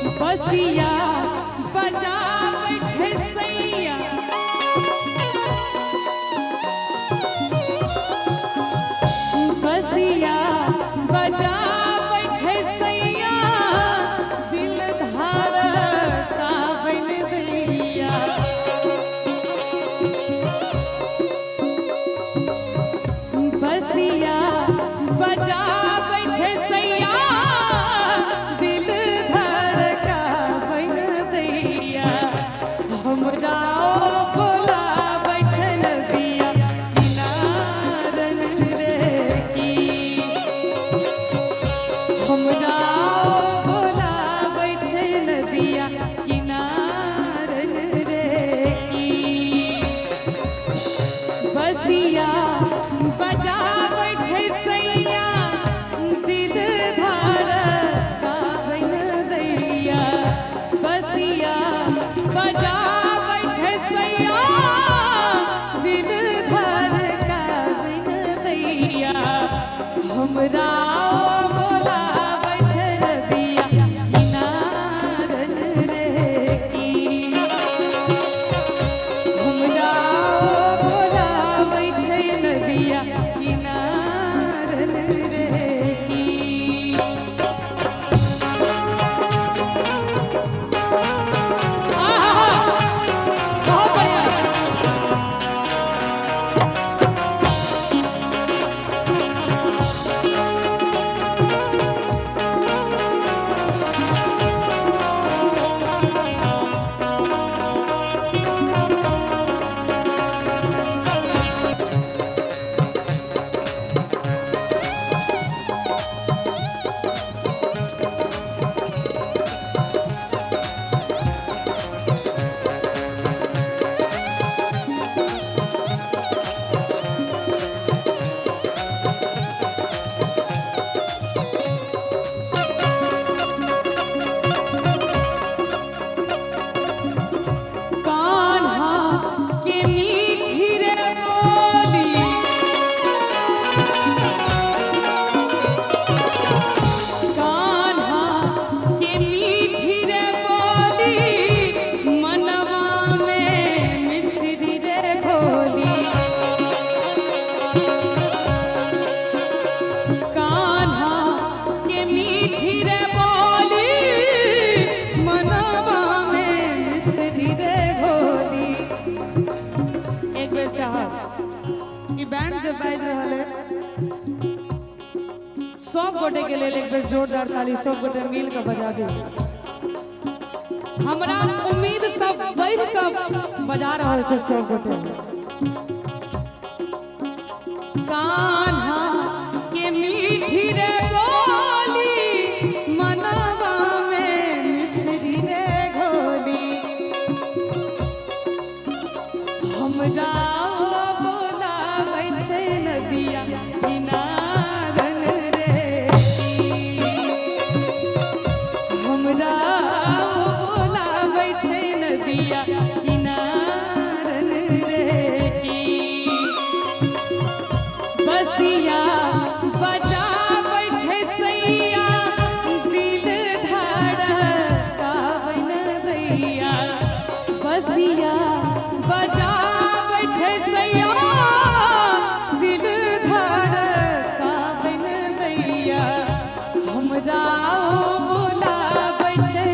बसिया बजाबै छै सैया बसिया बजाबै छै सैया दिल धड़काबै न दैया बसिया बजाबै छै सैया दिल धड़काबै न दैया हमरा बोलाबै छै नदिया किनारन रे की हमरा बोलाबै छै नदिया किनारन रे की बसिया बजाबै छै सैया दिल धड़काबै न दैया बसिया बजाबै छै सैया दिल धड़काबै न दैया हमरा बोलाबै छै नदिया किनारन रे की हमरा बोलाबै छै नदिया किनारन रे की आहा बहुत बढ़िया कान्हा के मीठी रे बोली कान्हा के मीठी रे बोली मनवा में मिश्री रे घोली कान्हा के मीठी रे बोली मनवा में मिश्री रे घोली एक बेर चाहब ई बैंड जब बाज रहल है सब गोटे के लेल एक बेर जोरदार ताली सब गोटे मिल के बजा दे हमरा उम्मीद सब बढ़ के बजा रहल छै सब गोटे कान्हा के मीठी रे बोली मनवा में मिश्री रे घोली हमरा बोलाबै छै नदिया किनारन रे की हमरा बोलाबै छै नदिया किनारन रे की बसिया बजाबै छै सैया दिल धड़काबै न दैया बसिया बजाबै छै सैया दिल धड़काबै न दैया हमरा बोलाबै छै